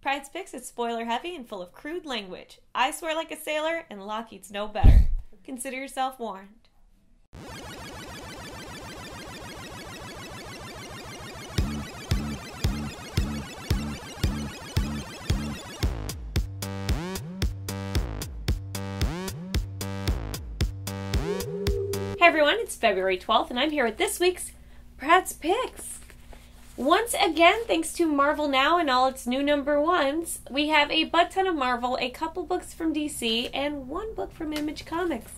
Pryde's Picks is spoiler heavy and full of crude language. I swear like a sailor, and Lockheed's no better. Consider yourself warned. Hey everyone, it's February 12th, and I'm here with this week's Pryde's Picks. Once again, thanks to Marvel Now and all its new #1s, we have a butt ton of Marvel, a couple books from DC, and one book from Image Comics.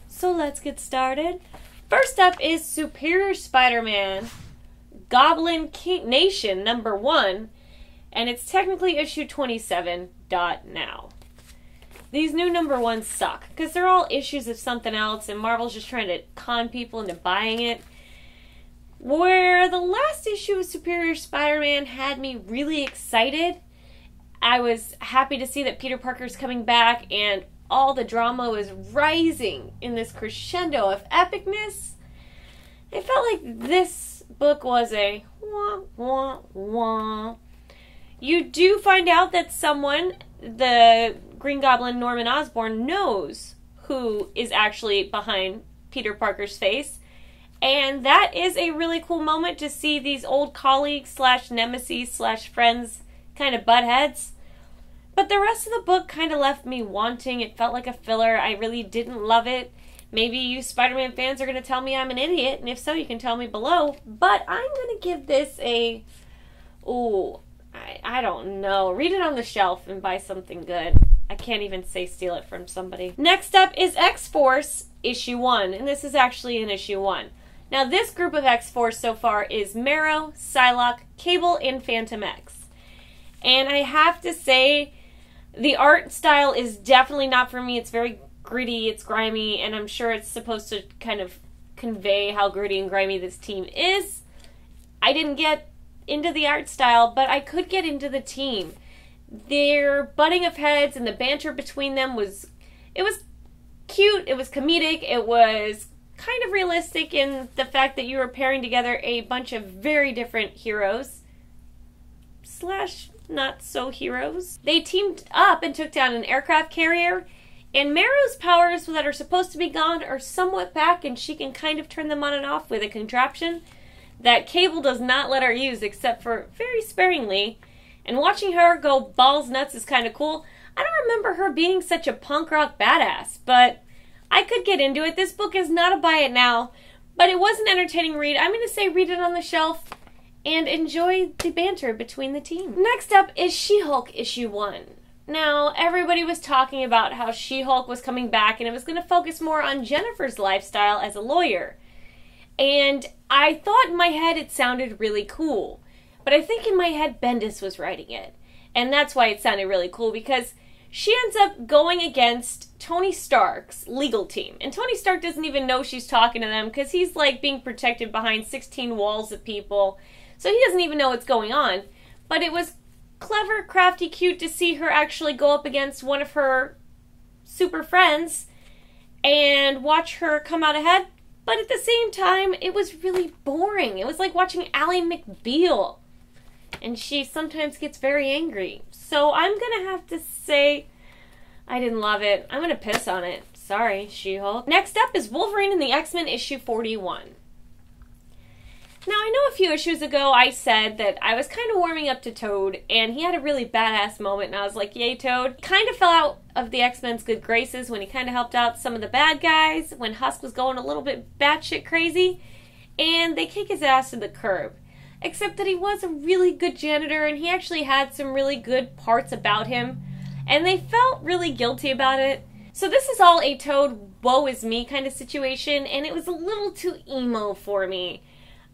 So let's get started. First up is Superior Spider-Man, Goblin King Nation #1, and it's technically issue 27 now. These new #1s suck, because they're all issues of something else, and Marvel's just trying to con people into buying it. Where the last issue of Superior Spider-Man had me really excited, I was happy to see that Peter Parker's coming back, and all the drama was rising in this crescendo of epicness. It felt like this book was a wah, wah, wah. You do find out that someone, the Green Goblin Norman Osborn, knows who is actually behind Peter Parker's face. And that is a really cool moment to see these old colleagues slash nemesis slash friends kind of butt heads. But the rest of the book kind of left me wanting. It felt like a filler. I really didn't love it. Maybe you Spider-Man fans are going to tell me I'm an idiot, and if so, you can tell me below. But I'm going to give this a... Ooh, I don't know. Read it on the shelf and buy something good. I can't even say steal it from somebody. Next up is X-Force issue 1, and this is actually in issue 1. Now, this group of X-Force so far is Marrow, Psylocke, Cable, and Phantom X. And I have to say, the art style is definitely not for me. It's very gritty, it's grimy, and I'm sure it's supposed to kind of convey how gritty and grimy this team is. I didn't get into the art style, but I could get into the team. Their butting of heads and the banter between them was cute, it was comedic, it was kind of realistic in the fact that you were pairing together a bunch of very different heroes slash not so heroes. They teamed up and took down an aircraft carrier, and Marrow's powers that are supposed to be gone are somewhat back, and she can kind of turn them on and off with a contraption that Cable does not let her use except for very sparingly. And watching her go balls nuts is kind of cool. I don't remember her being such a punk rock badass, but I could get into it. This book is not a buy it now, but it was an entertaining read. I'm going to say read it on the shelf and enjoy the banter between the team. Next up is She-Hulk issue 1. Now, everybody was talking about how She-Hulk was coming back and it was going to focus more on Jennifer's lifestyle as a lawyer. And I thought in my head it sounded really cool. But I think in my head Bendis was writing it. And that's why it sounded really cool, because she ends up going against Tony Stark's legal team. And Tony Stark doesn't even know she's talking to them because he's like being protected behind 16 walls of people. So he doesn't even know what's going on. But it was clever, crafty, cute to see her actually go up against one of her super friends and watch her come out ahead. But at the same time, it was really boring. It was like watching Ally McBeal. And she sometimes gets very angry. So I'm going to have to say I didn't love it. I'm going to piss on it. Sorry, She-Hulk. Next up is Wolverine and the X-Men issue 41. Now, I know a few issues ago I said that I was kind of warming up to Toad, and he had a really badass moment, and I was like, yay, Toad. Kind of fell out of the X-Men's good graces when he kind of helped out some of the bad guys, when Husk was going a little bit batshit crazy, and they kick his ass to the curb. Except that he was a really good janitor, and he actually had some really good parts about him, and they felt really guilty about it. So this is all a Toad woe is me kind of situation, and it was a little too emo for me.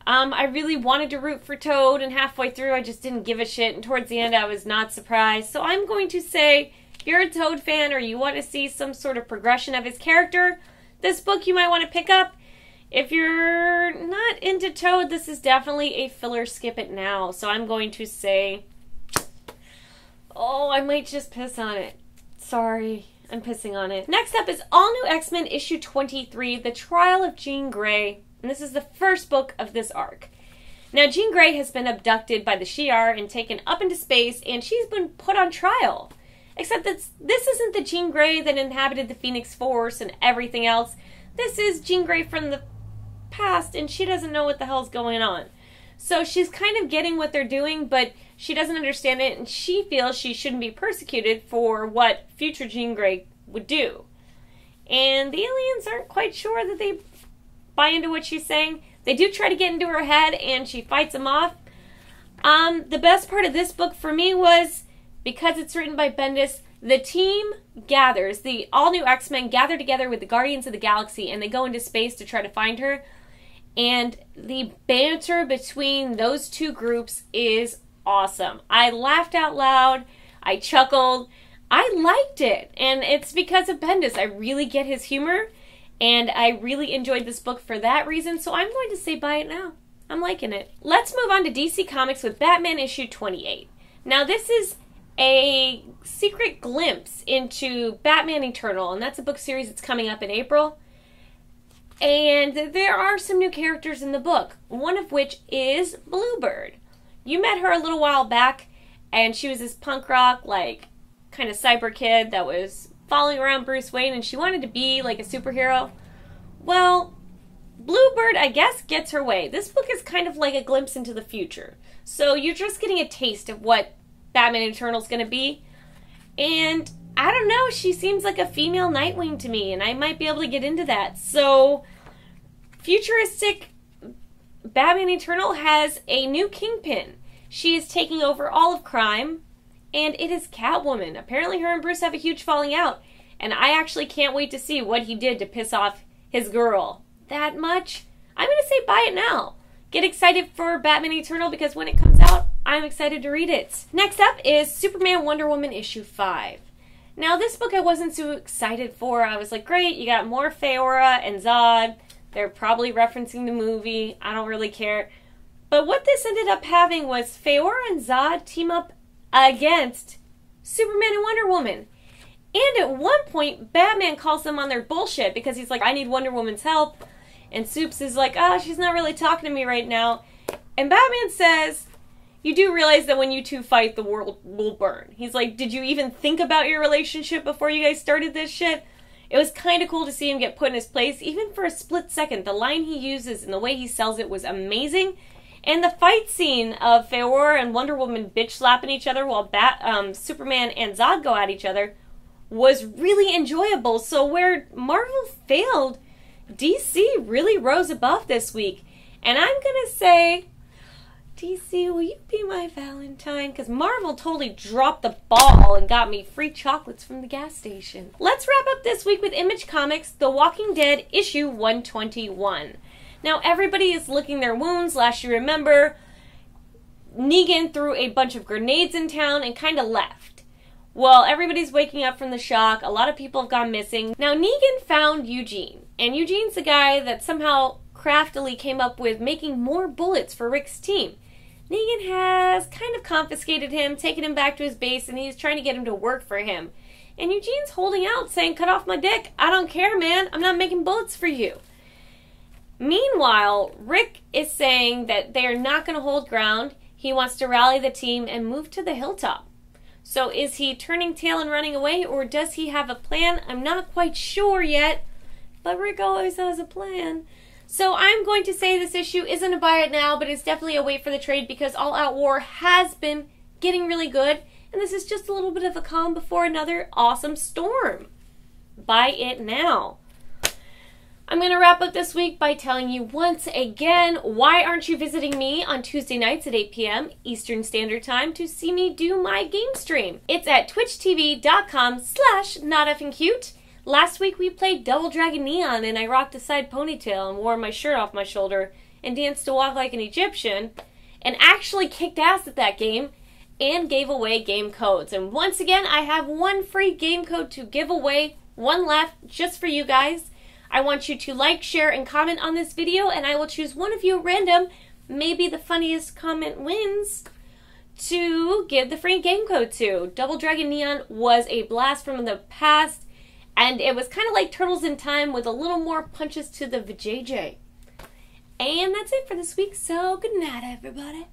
I really wanted to root for Toad, and halfway through I just didn't give a shit, and towards the end I was not surprised. So I'm going to say, if you're a Toad fan or you want to see some sort of progression of his character, this book you might want to pick up. If you're not into Toad, this is definitely a filler, skip it now. So I'm going to say, oh, I might just piss on it. Sorry, I'm pissing on it. Next up is All New X-Men issue 23, The Trial of Jean Grey. And this is the first book of this arc. Now, Jean Grey has been abducted by the Shi'ar and taken up into space, and she's been put on trial. Except that this isn't the Jean Grey that inhabited the Phoenix Force and everything else. This is Jean Grey from the past, and she doesn't know what the hell's going on. So she's kind of getting what they're doing, but she doesn't understand it, and she feels she shouldn't be persecuted for what future Jean Grey would do. And the aliens aren't quite sure that they buy into what she's saying. They do try to get into her head, and she fights them off. The best part of this book for me was, because it's written by Bendis, the team gathers, the all-new X-Men gather together with the Guardians of the Galaxy, and they go into space to try to find her. And the banter between those two groups is awesome. I laughed out loud. I chuckled. I liked it. And it's because of Bendis. I really get his humor. And I really enjoyed this book for that reason. So I'm going to say buy it now. I'm liking it. Let's move on to DC Comics with Batman issue 28. Now this is a secret glimpse into Batman Eternal. And that's a book series that's coming up in April. And there are some new characters in the book, one of which is Bluebird. You met her a little while back, and she was this punk rock, like, kind of cyber kid that was following around Bruce Wayne, and she wanted to be, like, a superhero. Well, Bluebird, I guess, gets her way. This book is kind of like a glimpse into the future. So you're just getting a taste of what Batman Eternal is going to be. And I don't know, she seems like a female Nightwing to me, and I might be able to get into that. So, futuristic Batman Eternal has a new kingpin. She is taking over all of crime, and it is Catwoman. Apparently her and Bruce have a huge falling out, and I actually can't wait to see what he did to piss off his girl that much. I'm going to say buy it now. Get excited for Batman Eternal, because when it comes out, I'm excited to read it. Next up is Superman Wonder Woman issue 5. Now, this book I wasn't so excited for. I was like, great, you got more Feora and Zod. They're probably referencing the movie. I don't really care. But what this ended up having was Feora and Zod team up against Superman and Wonder Woman. And at one point, Batman calls them on their bullshit because he's like, I need Wonder Woman's help. And Supes is like, oh, she's not really talking to me right now. And Batman says, you do realize that when you two fight, the world will burn. He's like, did you even think about your relationship before you guys started this shit? It was kind of cool to see him get put in his place, even for a split second. The line he uses and the way he sells it was amazing. And the fight scene of Feora and Wonder Woman bitch slapping each other while Superman and Zod go at each other was really enjoyable. So where Marvel failed, DC really rose above this week. And I'm going to say, DC, will you be my Valentine? Because Marvel totally dropped the ball and got me free chocolates from the gas station. Let's wrap up this week with Image Comics' The Walking Dead issue 121. Now, everybody is licking their wounds. Last you remember, Negan threw a bunch of grenades in town and kind of left. Well, everybody's waking up from the shock. A lot of people have gone missing. Now, Negan found Eugene. And Eugene's the guy that somehow craftily came up with making more bullets for Rick's team. Negan has kind of confiscated him, taken him back to his base, and he's trying to get him to work for him. And Eugene's holding out, saying, cut off my dick. I don't care, man. I'm not making bullets for you. Meanwhile, Rick is saying that they are not going to hold ground. He wants to rally the team and move to the hilltop. So is he turning tail and running away, or does he have a plan? I'm not quite sure yet, but Rick always has a plan. So I'm going to say this issue isn't a buy it now, but it's definitely a wait for the trade, because All Out War has been getting really good, and this is just a little bit of a calm before another awesome storm. Buy it now. I'm going to wrap up this week by telling you once again, why aren't you visiting me on Tuesday nights at 8 p.m. Eastern Standard Time to see me do my game stream? It's at twitchtv.com/noteffingcute. Last week we played Double Dragon Neon, and I rocked a side ponytail and wore my shirt off my shoulder and danced to Walk Like an Egyptian, and actually kicked ass at that game and gave away game codes. And once again, I have one free game code to give away, one left just for you guys. I want you to like, share, and comment on this video, and I will choose one of you at random, maybe the funniest comment wins, to give the free game code to. Double Dragon Neon was a blast from the past, and it was kind of like Turtles in Time with a little more punches to the vajayjay. And that's it for this week, so good night, everybody.